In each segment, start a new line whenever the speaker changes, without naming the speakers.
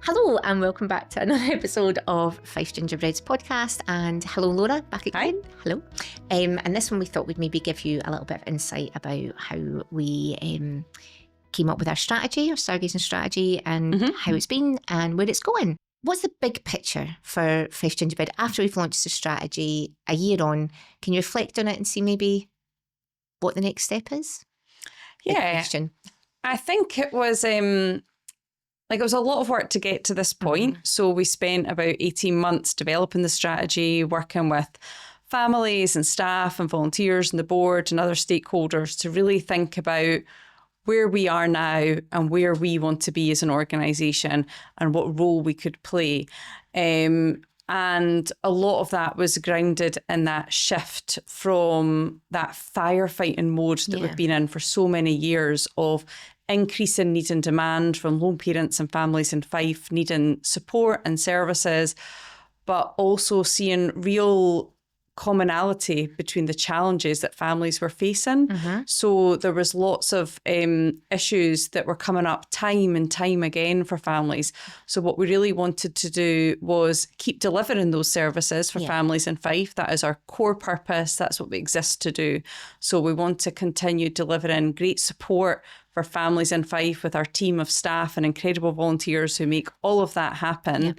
Hello and welcome back to another episode of Fife Gingerbread's podcast. And hello, Laura, back again.
Hi.
Hello. And this one we thought we'd maybe give you a little bit of insight about how we came up with our strategy, our stargazing strategy, and how it's been and where it's going. What's the big picture for Fife Gingerbread after we've launched the strategy a year on? Can you reflect on it and see maybe what the next step is?
Yeah, I think it was it was a lot of work to get to this point. So we spent about 18 months developing the strategy, working with families and staff and volunteers and the board and other stakeholders to really think about where we are now and where we want to be as an organisation and what role we could play. And a lot of that was grounded in that shift from that firefighting mode that we've been in for so many years of increasing need and demand from lone parents and families in Fife needing support and services, but also seeing real commonality between the challenges that families were facing. So there was lots of issues that were coming up time and time again for families. So what we really wanted to do was keep delivering those services for families in Fife. That is our core purpose. That's what we exist to do. So we want to continue delivering great support for families in Fife with our team of staff and incredible volunteers who make all of that happen.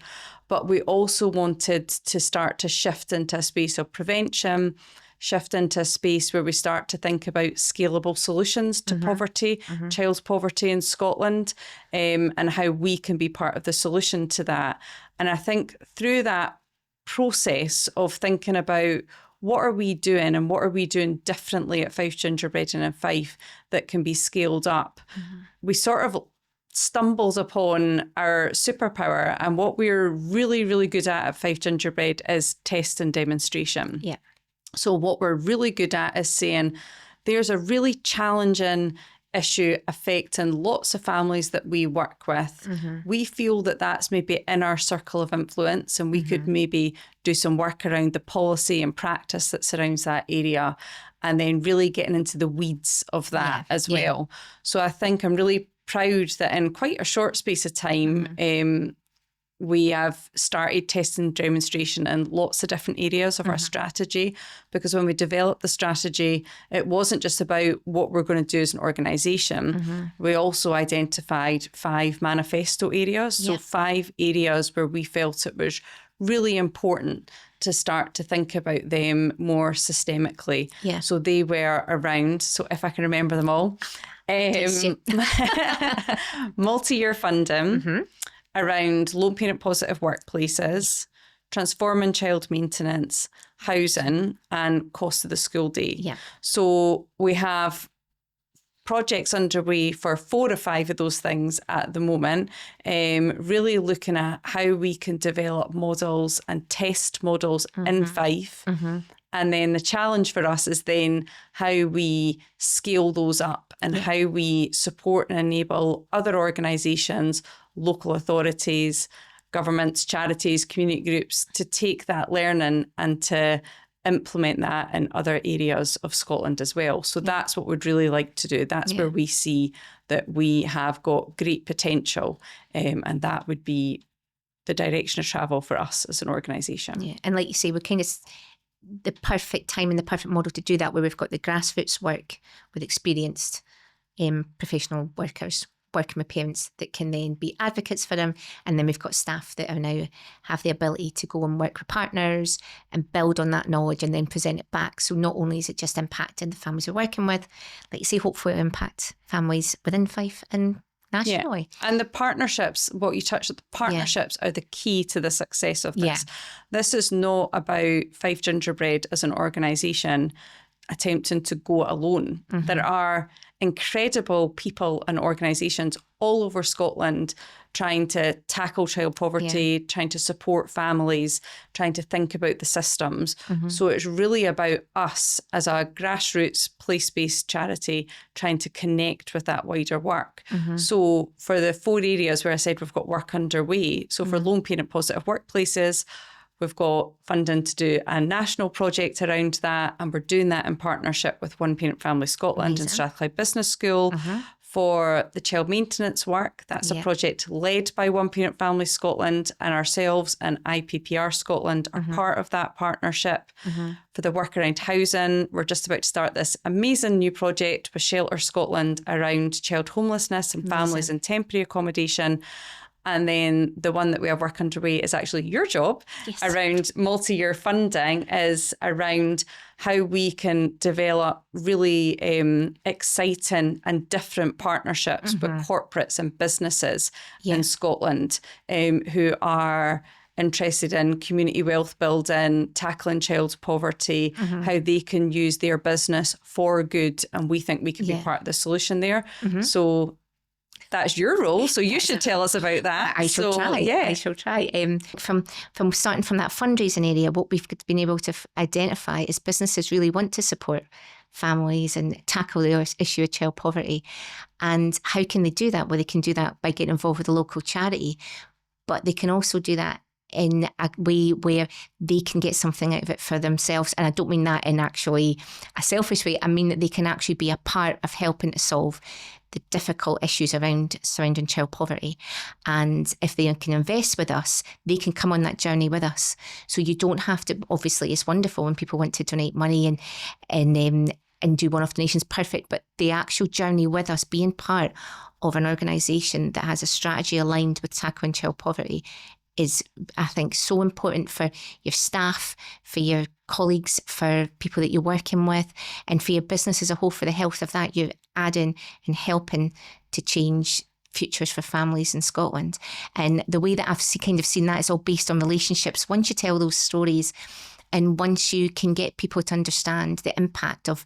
But we also wanted to start to shift into a space of prevention, shift into a space where we start to think about scalable solutions to poverty, child poverty in Scotland, and how we can be part of the solution to that. And I think through that process of thinking about what are we doing and what are we doing differently at Fife Gingerbread and in Fife that can be scaled up, we sort of stumbles upon our superpower, and what we're really, really good at Fife Gingerbread is test and demonstration. So what we're really good at is saying there's a really challenging issue affecting lots of families that we work with. We feel that that's maybe in our circle of influence, and we could maybe do some work around the policy and practice that surrounds that area, and then really getting into the weeds of that as well. So I think I'm really proud that in quite a short space of time, we have started testing demonstration in lots of different areas of our strategy, because when we developed the strategy, it wasn't just about what we're going to do as an organisation. We also identified 5 manifesto areas, so 5 areas where we felt it was really important to start to think about them more systemically. So they were around, so if I can remember them all, multi-year funding, around lone parent positive workplaces, transforming child maintenance, housing, and cost of the school day. So we have projects underway for 4 or 5 of those things at the moment, really looking at how we can develop models and test models in Fife. And then the challenge for us is then how we scale those up and how we support and enable other organisations, local authorities, governments, charities, community groups to take that learning and to implement that in other areas of Scotland as well. So that's what we'd really like to do. That's where we see that we have got great potential, and that would be the direction of travel for us as an organisation.
And like you say, we're kind of the perfect time and the perfect model to do that, where we've got the grassroots work with experienced professional workers working with parents that can then be advocates for them, and then we've got staff that are now have the ability to go and work with partners and build on that knowledge and then present it back. So not only is it just impacting the families we're working with, like you say, hopefully it'll impact families within Fife and nationally.
And the partnerships, what you touched on, the partnerships are the key to the success of this. This is not about Fife Gingerbread as an organisation attempting to go it alone. There are incredible people and organisations all over Scotland trying to tackle child poverty, trying to support families, trying to think about the systems. So it's really about us as a grassroots place-based charity trying to connect with that wider work. So for the 4 areas where I said we've got work underway, so for lone parent positive workplaces, we've got funding to do a national project around that, and we're doing that in partnership with One Parent Family Scotland and Strathclyde Business School. For the child maintenance work, that's a project led by One Parent Families Scotland, and ourselves and IPPR Scotland are part of that partnership. For the work around housing, we're just about to start this amazing new project with Shelter Scotland around child homelessness and families in temporary accommodation. And then the one that we have work underway is actually your job around multi-year funding, is around how we can develop really exciting and different partnerships with corporates and businesses in Scotland who are interested in community wealth building, tackling child poverty, how they can use their business for good. And we think we can be part of the solution there. So that's your role, so you should tell us about that.
I shall try. Yeah, I shall try. From starting from that fundraising area, what we've been able to identify is businesses really want to support families and tackle the issue of child poverty. And how can they do that? Well, they can do that by getting involved with a local charity, but they can also do that in a way where they can get something out of it for themselves. And I don't mean that in actually a selfish way. I mean that they can actually be a part of helping to solve the difficult issues surrounding child poverty. And if they can invest with us, they can come on that journey with us. So you don't have to, obviously it's wonderful when people want to donate money and do one-off donations, perfect. But the actual journey with us, being part of an organisation that has a strategy aligned with tackling child poverty, is, I think, so important for your staff, for your colleagues, for people that you're working with, and for your business as a whole, for the health of that. You're adding and helping to change futures for families in Scotland. And the way that I've kind of seen that is all based on relationships. Once you tell those stories, and once you can get people to understand the impact of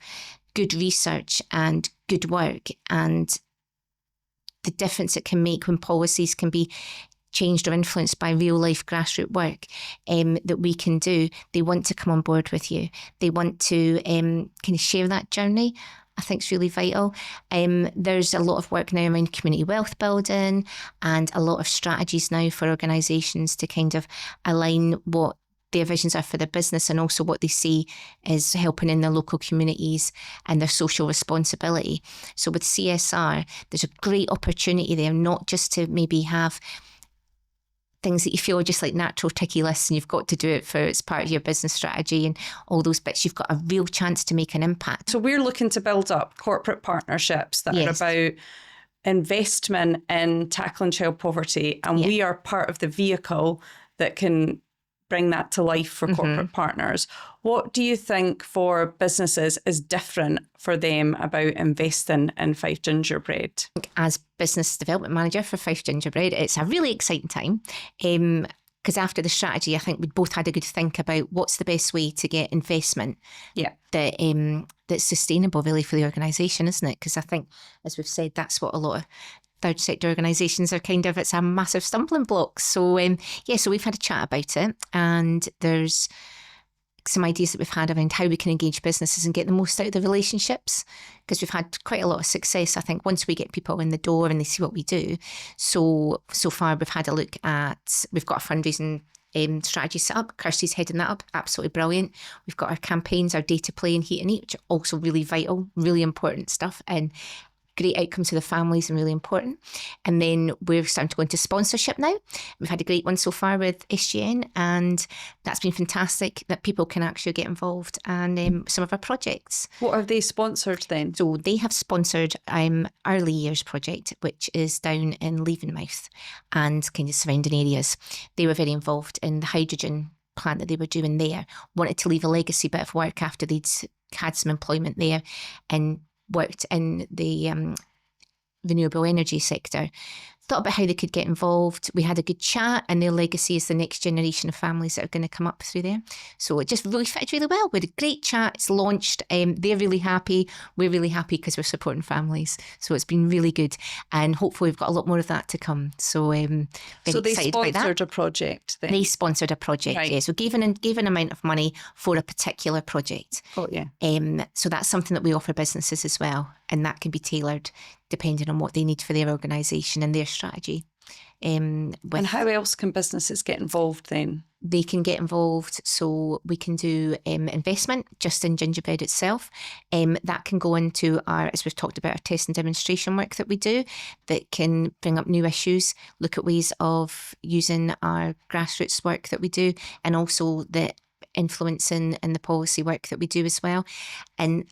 good research and good work and the difference it can make when policies can be changed or influenced by real life grassroots work that we can do, they want to come on board with you. They want to kind of share that journey. I think it's really vital. There's a lot of work now around community wealth building and a lot of strategies now for organisations to kind of align what their visions are for their business and also what they see is helping in their local communities and their social responsibility. So with CSR, there's a great opportunity there, not just to maybe have things that you feel are just like natural ticky lists and you've got to do it for it's part of your business strategy and all those bits. You've got a real chance to make an impact.
So we're looking to build up corporate partnerships that are about investment in tackling child poverty, and we are part of the vehicle that can bring that to life for corporate partners. What do you think for businesses is different for them about investing in Fife Gingerbread?
As business development manager for Fife Gingerbread, it's a really exciting time. Because after the strategy, I think we both had a good think about what's the best way to get investment that's sustainable really for the organisation, isn't it? Because I think, as we've said, that's what a lot of third sector organisations are kind of, it's a massive stumbling block. So so we've had a chat about it, and there's some ideas that we've had around how we can engage businesses and get the most out of the relationships, because we've had quite a lot of success, I think, once we get people in the door and they see what we do. So far we've had a look at, we've got a fundraising strategy set up. Kirsty's heading that up, absolutely brilliant. We've got our campaigns, our data play and heat and eat, which are also really vital, really important stuff, and great outcomes to the families and really important. And then we're starting to go into sponsorship now. We've had a great one so far with SGN, and that's been fantastic that people can actually get involved and some of our projects.
What have they sponsored then?
So they have sponsored Early Years project, which is down in Leavenmouth and kind of surrounding areas. They were very involved in the hydrogen plant that they were doing there, wanted to leave a legacy bit of work after they'd had some employment there and worked in the renewable energy sector. Thought about how they could get involved. We had a good chat, and their legacy is the next generation of families that are going to come up through there. So it just really fitted really well. We had a great chat. It's launched. They're really happy. We're really happy because we're supporting families. So it's been really good, and hopefully we've got a lot more of that to come. So very excited about that.
So they sponsored a project then?
They sponsored a project, right. Yeah. So gave an amount of money for a particular project.
Oh yeah.
So that's something that we offer businesses as well, and that can be tailored depending on what they need for their organisation and their strategy.
And how else can businesses get involved then?
they can get involved. So we can do investment just in Gingerbread itself. That can go into our, as we've talked about, our test and demonstration work that we do that can bring up new issues, look at ways of using our grassroots work that we do, and also the influencing and the policy work that we do as well. And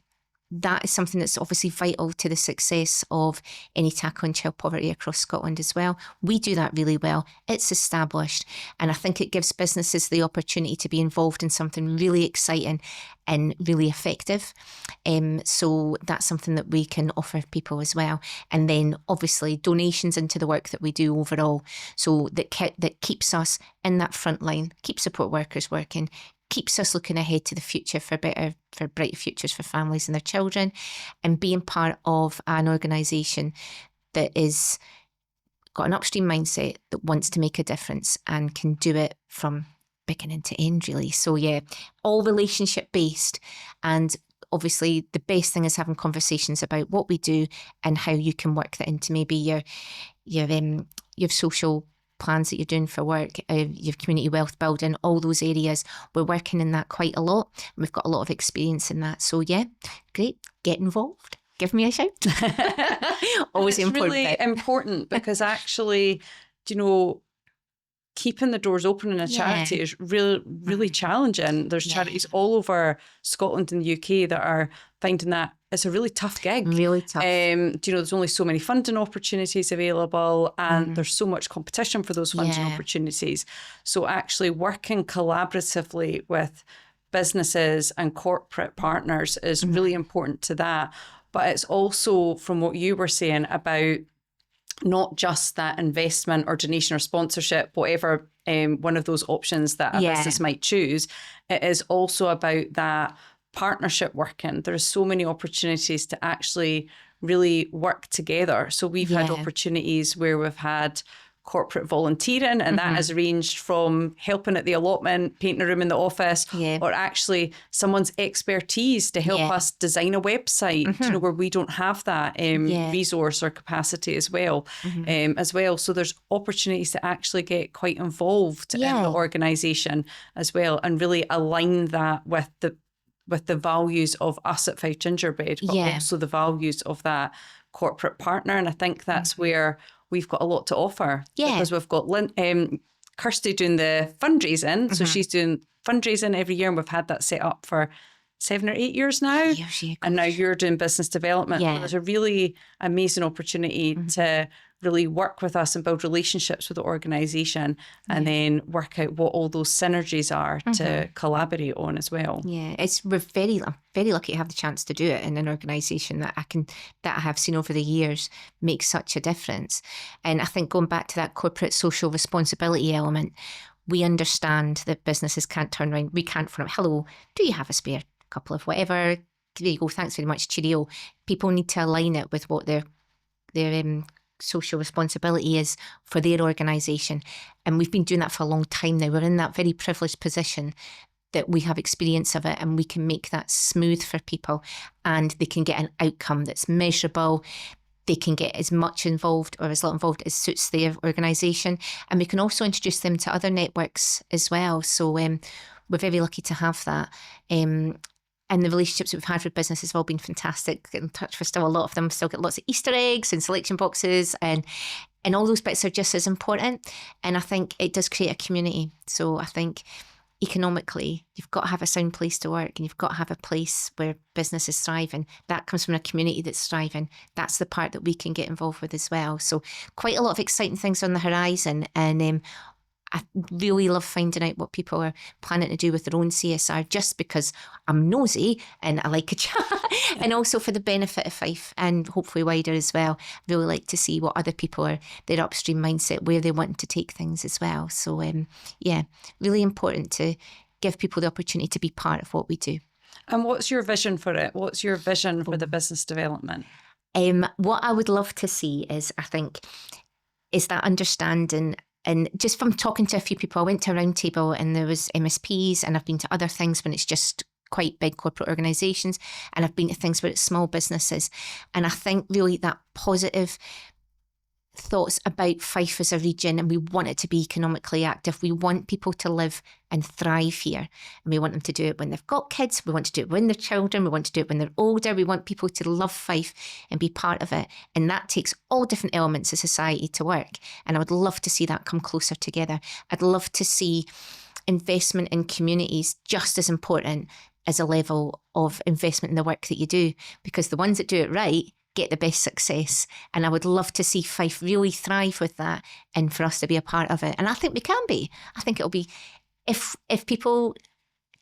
that is something that's obviously vital to the success of any tackling child poverty across Scotland as well. We do that really well. It's established. And I think it gives businesses the opportunity to be involved in something really exciting and really effective. So that's something that we can offer people as well. And then obviously donations into the work that we do overall. So that keeps us in that front line, keeps support workers working, keeps us looking ahead to the future for brighter futures for families and their children, and being part of an organisation that is got an upstream mindset that wants to make a difference and can do it from beginning to end, really. So yeah, all relationship based, and obviously the best thing is having conversations about what we do and how you can work that into maybe your social plans that you're doing for work, your community wealth building, all those areas. We're working in that quite a lot. And we've got a lot of experience in that. So yeah, great. Get involved. Give me a shout. Always
it's
important.
Really important because actually, keeping the doors open in a charity is really challenging. There's charities all over Scotland and the UK that are finding that it's a really tough gig.
Really tough.
There's only so many funding opportunities available, and there's so much competition for those funding opportunities. So actually working collaboratively with businesses and corporate partners is really important to that. But it's also, from what you were saying about not just that investment or donation or sponsorship, whatever one of those options that a business might choose, it is also about that partnership working. There are so many opportunities to actually really work together. So we've had opportunities where we've had corporate volunteering, and that has ranged from helping at the allotment, painting a room in the office, or actually someone's expertise to help us design a website, where we don't have that resource or capacity as well. So there's opportunities to actually get quite involved in the organisation as well, and really align that with the values of us at Fife Gingerbread, but also the values of that corporate partner. And I think that's where we've got a lot to offer, because we've got Kirsty doing the fundraising. So she's doing fundraising every year, and we've had that set up for 7 or 8 years now. And now you're doing business development. So there's a really amazing opportunity to really work with us and build relationships with the organisation, and then work out what all those synergies are to collaborate on as well.
Yeah, we're very lucky to have the chance to do it in an organisation that I have seen over the years make such a difference. And I think going back to that corporate social responsibility element, we understand that businesses can't turn around. We can't phone up, hello, do you have a spare couple of whatever? There you go, thanks very much, cheerio. People need to align it with what their social responsibility is for their organisation. And we've been doing that for a long time now. We're in that very privileged position that we have experience of it, and we can make that smooth for people, and they can get an outcome that's measurable. They can get as much involved or as little involved as suits their organisation. And we can also introduce them to other networks as well. So we're very lucky to have that. And the relationships that we've had with businesses have all been fantastic. Get in touch with still a lot of them. Still get lots of Easter eggs and selection boxes, and all those bits are just as important. And I think it does create a community. So I think economically, you've got to have a sound place to work, and you've got to have a place where business is thriving. That comes from a community that's thriving. That's the part that we can get involved with as well. So quite a lot of exciting things on the horizon, and I really love finding out what people are planning to do with their own CSR, just because I'm nosy and I like a chat, and also for the benefit of Fife and hopefully wider as well. I really like to see what other people are, their upstream mindset, where they want to take things as well. So really important to give people the opportunity to be part of what we do.
And what's your vision for it? What's your vision for the business development?
What I would love to see is that understanding. And just from talking to a few people, I went to a round table and there was MSPs, and I've been to other things when it's just quite big corporate organisations, and I've been to things where it's small businesses. And I think really that positive thoughts about Fife as a region, and we want it to be economically active. We want people to live and thrive here, and we want them to do it when they've got kids. We want to do it when they're children. We want to do it when they're older. We want people to love Fife and be part of it, and that takes all different elements of society to work. And I would love to see that come closer together. I'd love to see investment in communities just as important as a level of investment in the work that you do, because the ones that do it right get the best success. And I would love to see Fife really thrive with that, and for us to be a part of it. And I think we can be. I think it'll be, if people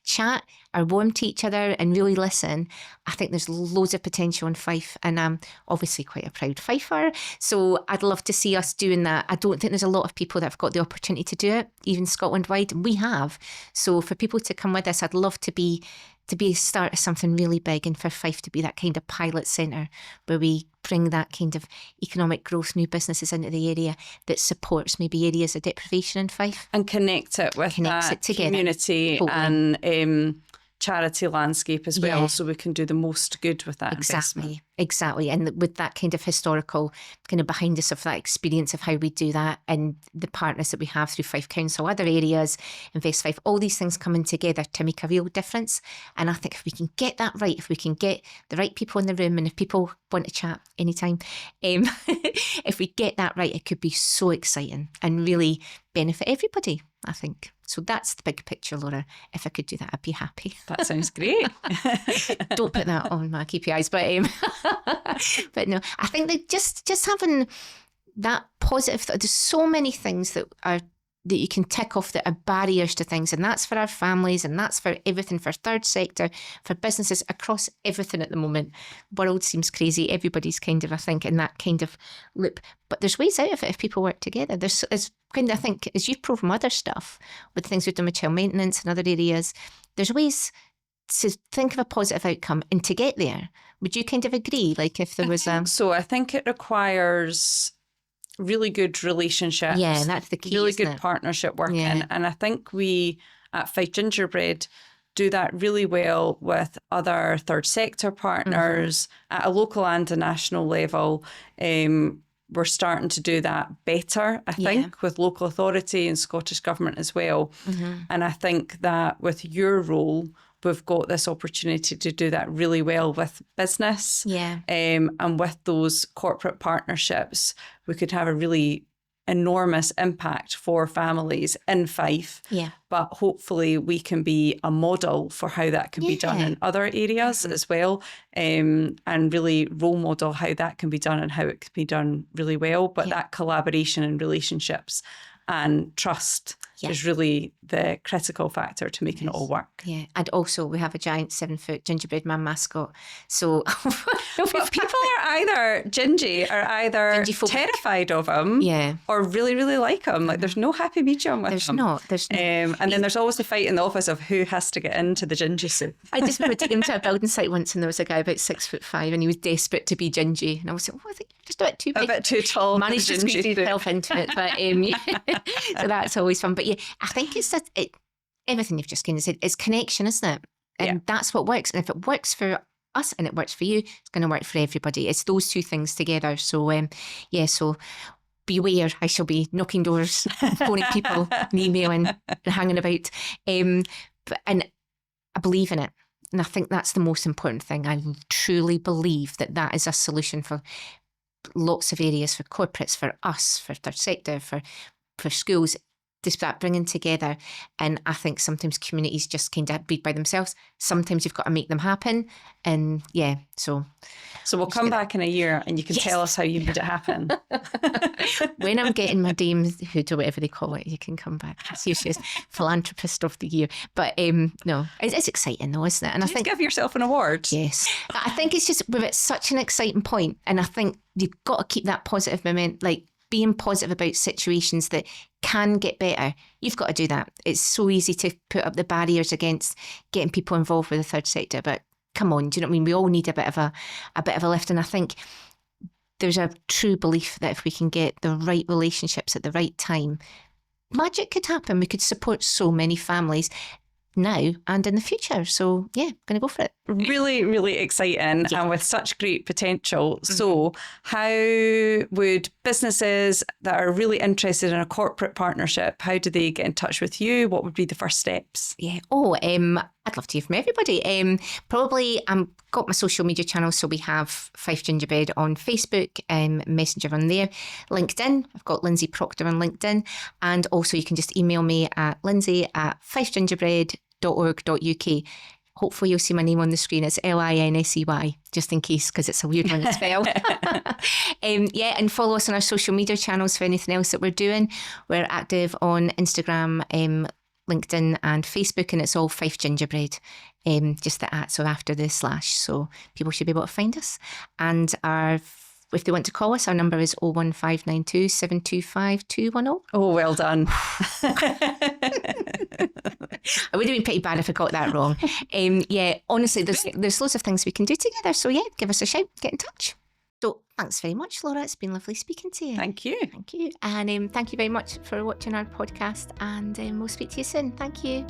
chat or warm to each other and really listen, I think there's loads of potential in Fife. And I'm obviously quite a proud Fifer, so I'd love to see us doing that. I don't think there's a lot of people that have got the opportunity to do it, even Scotland-wide. We have. So for people to come with us, I'd love to be a start of something really big, and for Fife to be that kind of pilot centre where we bring that kind of economic growth, new businesses into the area that supports maybe areas of deprivation in Fife.
And connect it with that community and charity landscape as well, so we can do the most good with that investment.
Exactly. And with that kind of historical kind of behind us of that experience of how we do that, and the partners that we have through Fife Council, other areas, Invest Fife, all these things coming together to make a real difference. And I think if we can get that right, if we can get the right people in the room, and if people want to chat anytime, if we get that right, it could be so exciting and really benefit everybody, I think. So that's the big picture, Laura. If I could do that, I'd be happy.
That sounds great.
Don't put that on my KPIs, but no, I think that just having that positive, there's so many things that you can tick off that are barriers to things, and that's for our families, and that's for everything, for third sector, for businesses, across everything at the moment. World seems crazy. Everybody's kind of, I think, in that kind of loop. But there's ways out of it if people work together. There's kind of, I think, as you've proved from other stuff, with things we've done with child maintenance and other areas, there's ways to think of a positive outcome and to get there. Would you kind of agree? Like if there was
So I think it requires really good relationships.
Yeah, that's the key.
Really good partnership working. Yeah. And I think we at Fife Gingerbread do that really well with other third sector partners at a local and a national level. We're starting to do that better, I think, with local authority and Scottish Government as well. And I think that with your role, we've got this opportunity to do that really well with business. And with those corporate partnerships, we could have a really enormous impact for families in Fife. But hopefully we can be a model for how that can be done in other areas as well, and really role model how that can be done and how it can be done really well. But that collaboration and relationships and trust is really the critical factor to making it all work.
And also we have a giant 7-foot gingerbread man mascot. So
but people are either gingy or either terrified of him or really, really like him. Like there's no happy medium with him.
There's not.
And then there's always the fight in the office of who has to get into the gingy suit.
I just remember taking him to a building site once, and there was a guy about 6'5" and he was desperate to be gingy. And I was like, I think you're just a bit too big.
A bit too tall.
Managed to squeeze himself into it. But so that's always fun. But I think it's that everything you've just kind of said is connection, isn't it? And that's what works. And if it works for us and it works for you, it's going to work for everybody. It's those two things together. So so beware. I shall be knocking doors, phoning people, and emailing and hanging about. And I believe in it. And I think that's the most important thing. I truly believe that is a solution for lots of areas, for corporates, for us, for third sector, for schools. Just that bringing together. And I think sometimes communities just kind of be by themselves. Sometimes you've got to make them happen. And so
we'll come back in a year and you can tell us how you made it happen.
When I'm getting my Dame's Hood or whatever they call it, you can come back. See if she's Philanthropist of the Year. But no, it's exciting though, isn't it? And I think
give yourself an award.
Yes. I think it's just, we're at such an exciting point, and I think you've got to keep that positive moment, like being positive about situations that can get better. You've got to do that. It's so easy to put up the barriers against getting people involved with the third sector, but come on, do you know what I mean? We all need a bit of a lift, and I think there's a true belief that if we can get the right relationships at the right time, magic could happen. We could support so many families now and in the future. So going to go for it.
really, really exciting and with such great potential. So how would businesses that are really interested in a corporate partnership, how do they get in touch with you? What would be the first steps?
Yeah. I'd love to hear from everybody. Probably got my social media channels. So we have Fife Gingerbread on Facebook, Messenger on there, LinkedIn. I've got Lindsay Proctor on LinkedIn. And also you can just email me at lindsay@fifegingerbread.org.uk. Hopefully you'll see my name on the screen. It's Linsey, just in case, because it's a weird one to spell. And follow us on our social media channels for anything else that we're doing. We're active on Instagram, LinkedIn and Facebook, and it's all Fife Gingerbread, just the @ so after the /. So people should be able to find us. And if they want to call us, our number is 01592 725 210.
Oh, well done.
I would have been pretty bad if I got that wrong. Honestly, there's loads of things we can do together. So give us a shout, get in touch. So thanks very much, Laura. It's been lovely speaking to you.
Thank you.
Thank you. And thank you very much for watching our podcast. And we'll speak to you soon. Thank you.